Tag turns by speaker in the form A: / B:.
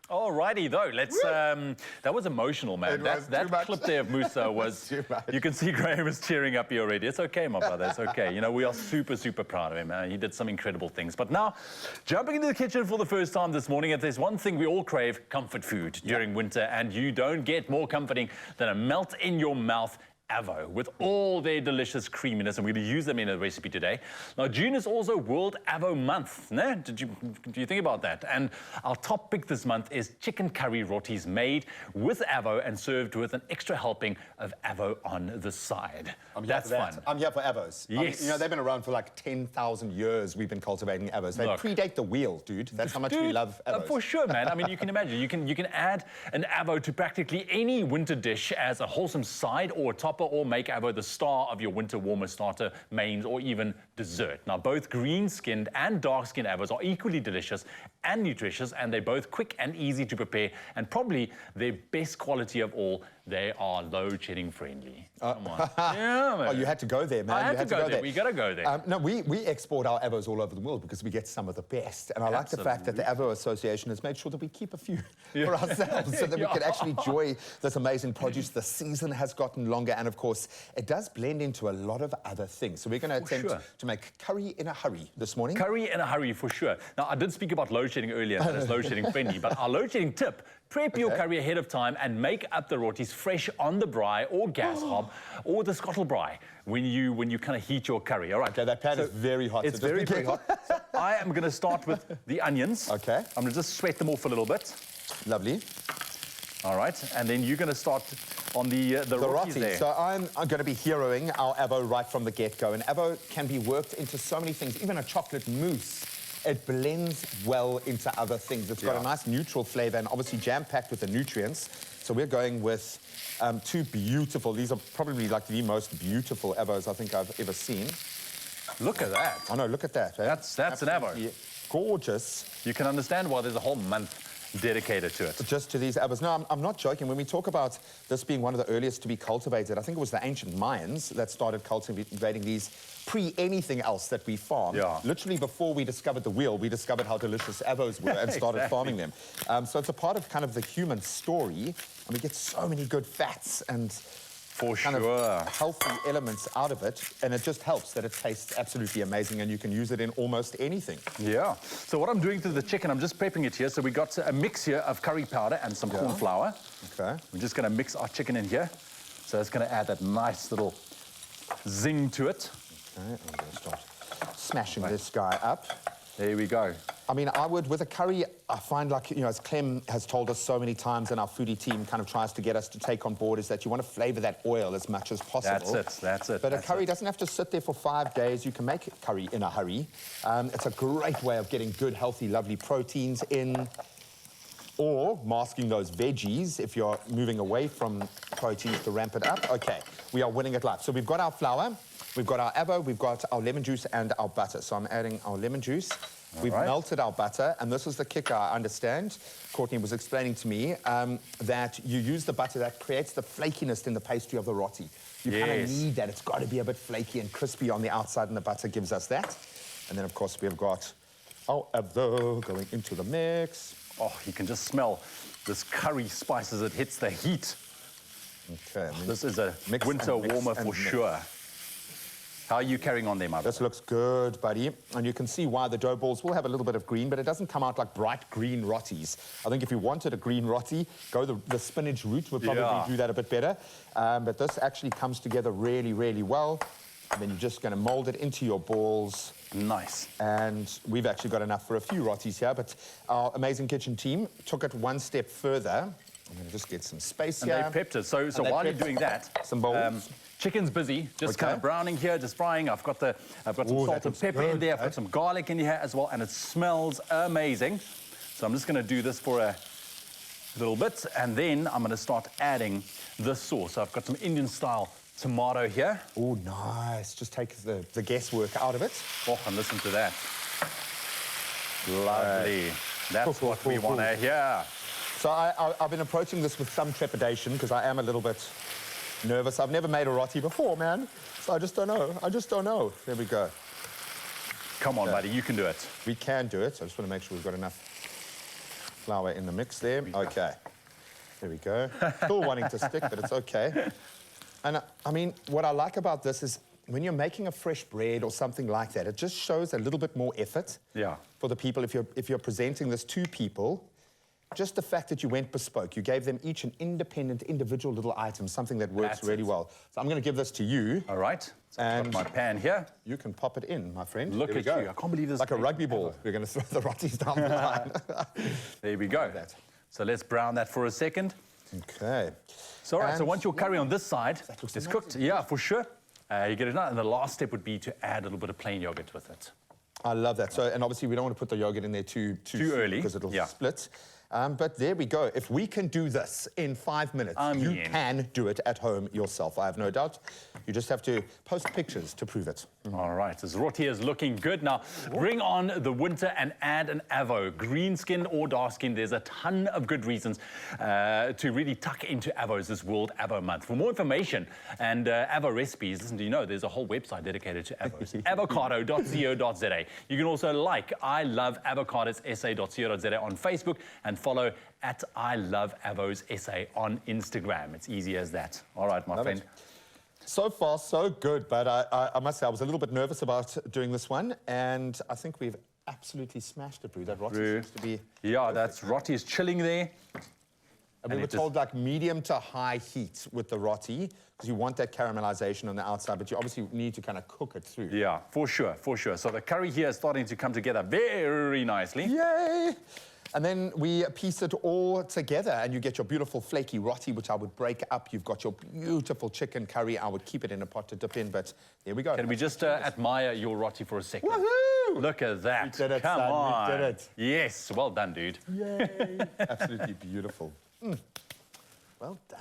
A: Alrighty though, let's. That was emotional, man. That clip there of Musa was. You can see Graham is cheering up here already. It's okay, my brother. It's okay. You know, we are super, super proud of him. He did some incredible things. But now, jumping into the kitchen for the first time this morning, if there's one thing we all crave, comfort food during winter, and you don't get more comforting than a melt in your mouth AVO with all their delicious creaminess, and we're going to use them in a recipe today. Now, June is also World AVO Month. No? Do you think about that? And our top pick this month is chicken curry rotis made with AVO and served with an extra helping of AVO on the side. That's fun.
B: I'm here for AVOs.
A: Yes.
B: I mean, you know, they've been around for like 10,000 years. We've been cultivating AVOs. They predate the wheel, dude. That's how much we love AVOs.
A: For sure, man. I mean, you can imagine. You can add an AVO to practically any winter dish as a wholesome side or a top, or make AVO the star of your winter warmer starter, mains, or even dessert. Now, both green-skinned and dark-skinned AVOs are equally delicious and nutritious, and they're both quick and easy to prepare, and probably their best quality of all, they are load shedding friendly. Come on. Yeah, man.
B: Oh, you had to go there, man.
A: I had to go there. We got to go there.
B: No, we export our AVOs all over the world because we get some of the best. And I like the fact that the AVO Association has made sure that we keep a few for ourselves so that we can actually enjoy this amazing produce. The season has gotten longer, and of course, it does blend into a lot of other things. So we're going to attempt to make curry in a hurry this morning.
A: Curry in a hurry, for sure. Now, I did speak about load shedding earlier, that is load shedding friendly, but our load shedding tip, prep your curry ahead of time and make up the rotis fresh on the braai or gas hob or the skottel braai when you kind of heat your curry. All right.
B: Okay, that pan is very hot.
A: It's very, very hot. So I am going to start with the onions.
B: Okay.
A: I'm going to just sweat them off a little bit.
B: Lovely.
A: All right, and then you're going to start on the rotis there.
B: So I'm going to be heroing our AVO right from the get-go. And AVO can be worked into so many things, even a chocolate mousse. It blends well into other things. It's got a nice neutral flavor and obviously jam-packed with the nutrients. So we're going with two beautiful, these are probably like the most beautiful AVOs I think I've ever seen.
A: Look at that.
B: Oh no, look at that.
A: That's an AVO.
B: Gorgeous.
A: You can understand why there's a whole month dedicated to it.
B: Just to these AVOs. No, I'm not joking. When we talk about this being one of the earliest to be cultivated, I think it was the ancient Mayans that started cultivating these pre-anything else that we farm. Literally before we discovered the wheel, we discovered how delicious AVOs were and started farming them. So it's a part of kind of the human story, and we get so many good fats and kind of healthy elements out of it, and it just helps that it tastes absolutely amazing, and you can use it in almost anything.
A: Yeah. So what I'm doing to the chicken, I'm just prepping it here. So we got a mix here of curry powder and some corn flour.
B: Okay.
A: We're just going to mix our chicken in here. So it's going to add that nice little zing to it.
B: Okay, I'm going to start smashing this guy up.
A: There we go.
B: I mean, I would, with a curry, I find like, you know, as Clem has told us so many times, and our foodie team kind of tries to get us to take on board, is that you want to flavor that oil as much as possible.
A: That's it.
B: But a curry doesn't have to sit there for 5 days. You can make curry in a hurry. It's a great way of getting good, healthy, lovely proteins in, or masking those veggies if you're moving away from proteins to ramp it up. Okay, we are winning it live. So we've got our flour, we've got our AVO, we've got our lemon juice and our butter. So I'm adding our lemon juice. We've melted our butter, and this is the kicker, I understand. Courtney was explaining to me that you use the butter that creates the flakiness in the pastry of the roti. You kind of need that. It's got to be a bit flaky and crispy on the outside, and the butter gives us that. And then, of course, we've got our AVO going into the mix.
A: Oh, you can just smell this curry spice as it hits the heat.
B: Okay.
A: This is a winter warmer for sure. How are you carrying on there, mother?
B: This looks good, buddy. And you can see why the dough balls will have a little bit of green, but it doesn't come out like bright green rotis. I think if you wanted a green roti, go the spinach route would probably do that a bit better. But this actually comes together really, really well. And then you're just going to mold it into your balls.
A: Nice.
B: And we've actually got enough for a few rotis here, but our amazing kitchen team took it one step further. I'm going to just get some space here.
A: And they prepped it. So while you're doing that,
B: some bowls.
A: Chicken's busy, just kind of browning here, just frying. I've got some salt and pepper in there. I've got some garlic in here as well, and it smells amazing. So I'm just going to do this for a little bit, and then I'm going to start adding the sauce. So I've got some Indian-style tomato here.
B: Oh, nice. Just take the guesswork out of it.
A: Oh, and listen to that. Lovely. That's what we want to hear.
B: So I've been approaching this with some trepidation because I am a little bit nervous. I've never made a roti before, man. So I just don't know. There we go.
A: Come on, buddy, you can do it.
B: We can do it. I just want to make sure we've got enough flour in the mix there. Okay. There we go. Still wanting to stick, but it's okay. And I mean, what I like about this is when you're making a fresh bread or something like that, it just shows a little bit more effort for the people. If you're presenting this to people, just the fact that you went bespoke, you gave them each an independent, individual little item, something that works really well. So I'm going to give this to you.
A: All right. So I've got my pan here.
B: You can pop it in, my friend.
A: Look at you. I can't believe this.
B: Like a rugby ball. We're going to throw the rotis down the line.
A: There we go. So let's brown that for a second.
B: Okay.
A: So, all right, so once your curry on this side is cooked, yeah, for sure, you get it done. And the last step would be to add a little bit of plain yogurt with it.
B: I love that. So, and obviously we don't want to put the yogurt in there too
A: early
B: because it'll split. But there we go. If we can do this in 5 minutes, you can do it at home yourself. I have no doubt. You just have to post pictures to prove it.
A: All right, this roti is looking good. Now, bring on the winter and add an AVO. Green skin or dark skin, there's a ton of good reasons to really tuck into AVOs this World AVO Month. For more information and AVO recipes, listen, do you know there's a whole website dedicated to AVOs, avocado.co.za. You can also like I Love Avocados SA.co.za on Facebook and follow at I Love Avos SA on Instagram. It's easy as that. All right, my friend.
B: So far, so good, but I must say I was a little bit nervous about doing this one, and I think we've absolutely smashed it, Brew. That roti seems to be...
A: Yeah, that's roti is chilling there.
B: And we were told like medium to high heat with the roti, because you want that caramelization on the outside, but you obviously need to kind of cook it through.
A: Yeah, for sure, for sure. So the curry here is starting to come together very nicely.
B: Yay! And then we piece it all together and you get your beautiful flaky roti, which I would break up. You've got your beautiful chicken curry. I would keep it in a pot to dip in, but there we go.
A: Can we just admire your roti for a second?
B: Woohoo!
A: Look at that.
B: We did it,
A: Come on.
B: We did it.
A: Yes, well done, dude.
B: Yay! Absolutely beautiful. Well done.